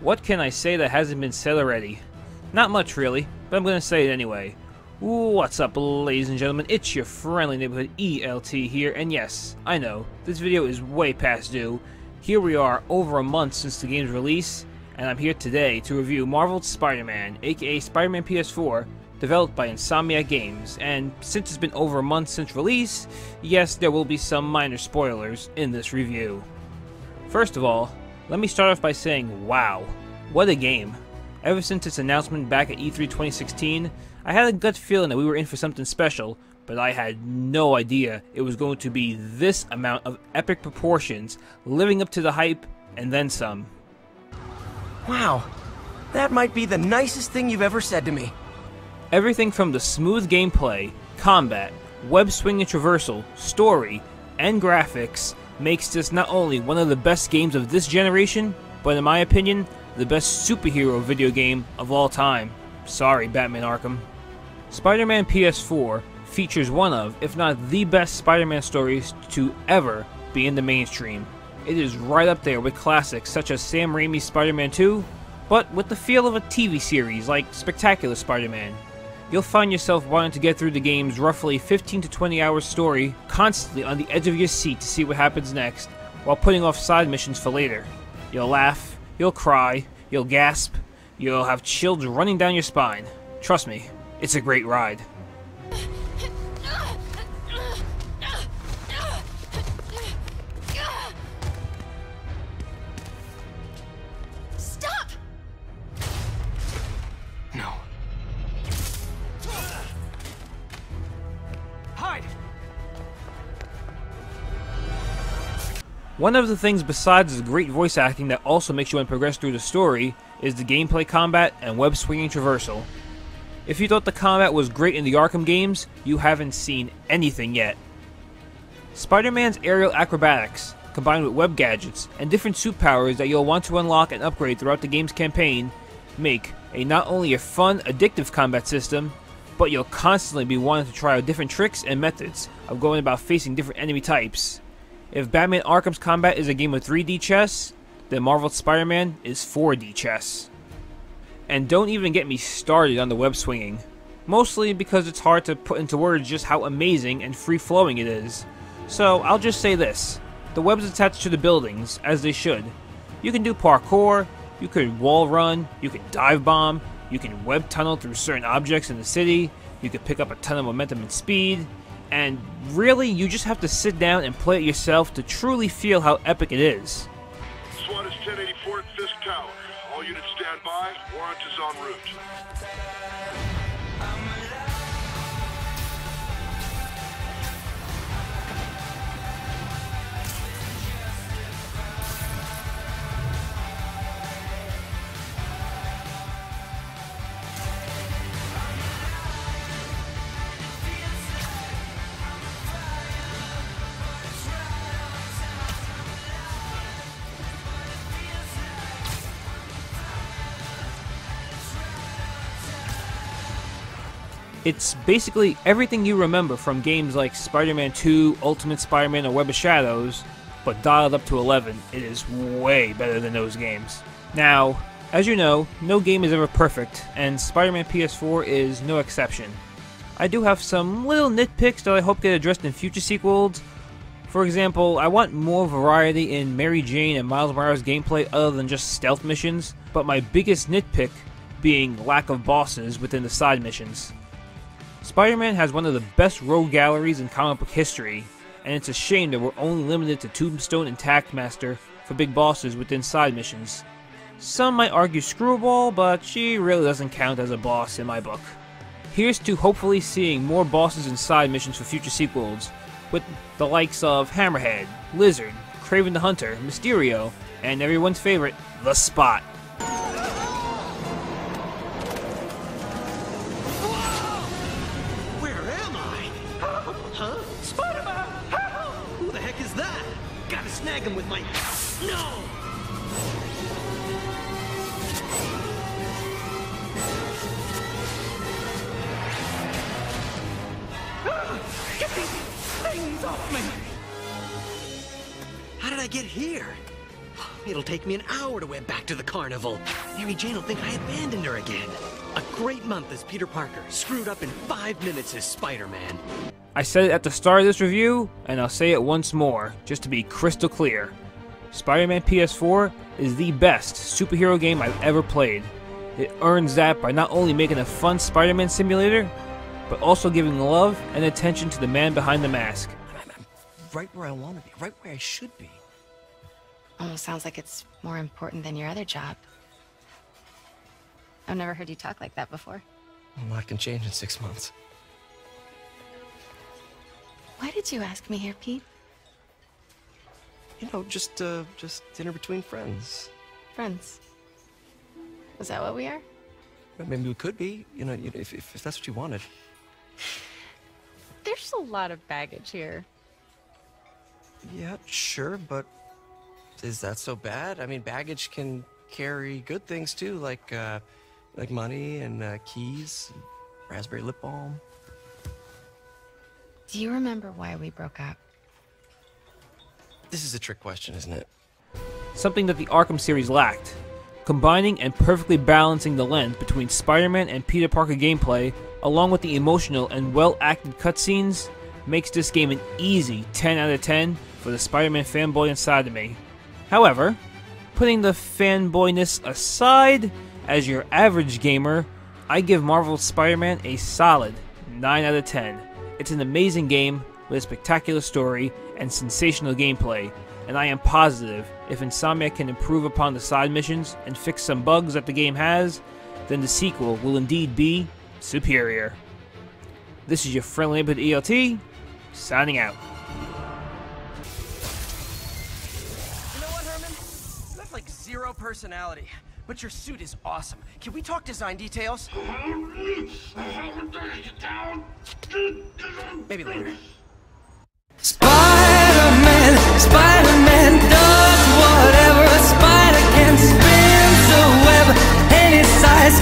What can I say that hasn't been said already? Not much really, but I'm gonna say it anyway. What's up, ladies and gentlemen, it's your friendly neighborhood ELT here, and yes, I know, this video is way past due. Here we are, over a month since the game's release, and I'm here today to review Marvel's Spider-Man, aka Spider-Man PS4, developed by Insomniac Games, and since it's been over a month since release, yes, there will be some minor spoilers in this review. First of all, let me start off by saying, wow, what a game. Ever since its announcement back at E3 2016, I had a gut feeling that we were in for something special, but I had no idea it was going to be this amount of epic proportions, living up to the hype, and then some. Wow, that might be the nicest thing you've ever said to me. Everything from the smooth gameplay, combat, web swing and traversal, story, and graphics makes this not only one of the best games of this generation, but in my opinion, the best superhero video game of all time. Sorry, Batman Arkham. Spider-Man PS4 features one of, if not the best Spider-Man stories to ever be in the mainstream. It is right up there with classics such as Sam Raimi's Spider-Man 2, but with the feel of a TV series like Spectacular Spider-Man. You'll find yourself wanting to get through the game's roughly 15 to 20 hour story, constantly on the edge of your seat to see what happens next, while putting off side missions for later. You'll laugh, you'll cry, you'll gasp, you'll have chills running down your spine. Trust me, it's a great ride. Stop! No. Hide! One of the things besides the great voice acting that also makes you want to progress through the story is the gameplay combat and web swinging traversal. If you thought the combat was great in the Arkham games, you haven't seen anything yet. Spider-Man's aerial acrobatics, combined with web gadgets and different suit powers that you'll want to unlock and upgrade throughout the game's campaign, make a not only a fun, addictive combat system, but you'll constantly be wanting to try out different tricks and methods of going about facing different enemy types. If Batman Arkham's combat is a game of 3D chess, then Marvel's Spider-Man is 4D chess. And don't even get me started on the web swinging, mostly because it's hard to put into words just how amazing and free-flowing it is. So I'll just say this, the web's attached to the buildings, as they should. You can do parkour, you could wall run, you can dive bomb, you can web tunnel through certain objects in the city, you could pick up a ton of momentum and speed, and really you just have to sit down and play it yourself to truly feel how epic it is. SWAT is 1084 at Fisk Tower. All units stand by. Warrant is en route. It's basically everything you remember from games like Spider-Man 2, Ultimate Spider-Man, or Web of Shadows, but dialed up to 11. It is way better than those games. Now, as you know, no game is ever perfect, and Spider-Man PS4 is no exception. I do have some little nitpicks that I hope get addressed in future sequels. For example, I want more variety in Mary Jane and Miles Morales gameplay other than just stealth missions, but my biggest nitpick being lack of bosses within the side missions. Spider-Man has one of the best rogue galleries in comic book history, and it's a shame that we're only limited to Tombstone and Taskmaster for big bosses within side missions. Some might argue Screwball, but she really doesn't count as a boss in my book. Here's to hopefully seeing more bosses in side missions for future sequels, with the likes of Hammerhead, Lizard, Kraven the Hunter, Mysterio, and everyone's favorite, The Spot. Huh? Spider-Man! Who the heck is that? Gotta snag him with my... No! Get these things off me! How did I get here? It'll take me an hour to wear back to the carnival. Mary Jane will think I abandoned her again. A great month as Peter Parker, screwed up in 5 minutes as Spider-Man. I said it at the start of this review, and I'll say it once more, just to be crystal clear. Spider-Man PS4 is the best superhero game I've ever played. It earns that by not only making a fun Spider-Man simulator, but also giving love and attention to the man behind the mask. I'm right where I want to be, right where I should be. Almost sounds like it's more important than your other job. I've never heard you talk like that before. A lot can change in 6 months. Why did you ask me here, Pete? You know, just dinner between friends. Friends. Is that what we are? Maybe we could be, you know, if that's what you wanted. There's a lot of baggage here. Yeah, sure, but is that so bad? I mean, baggage can carry good things too, like money and keys, and raspberry lip balm. Do you remember why we broke up? This is a trick question, isn't it? Something that the Arkham series lacked. Combining and perfectly balancing the length between Spider-Man and Peter Parker gameplay, along with the emotional and well-acted cutscenes, makes this game an easy 10 out of 10 for the Spider-Man fanboy inside of me. However, putting the fanboyness aside, as your average gamer, I give Marvel's Spider-Man a solid 9 out of 10. It's an amazing game with a spectacular story and sensational gameplay, and I am positive if Insomniac can improve upon the side missions and fix some bugs that the game has, then the sequel will indeed be superior. This is your friendly neighborhood ELT, signing out. You know what, Herman? You have like 0 personality, but your suit is awesome. Can we talk design details? Maybe later. Spider-Man, Spider-Man does whatever a spider can, spins a web any size.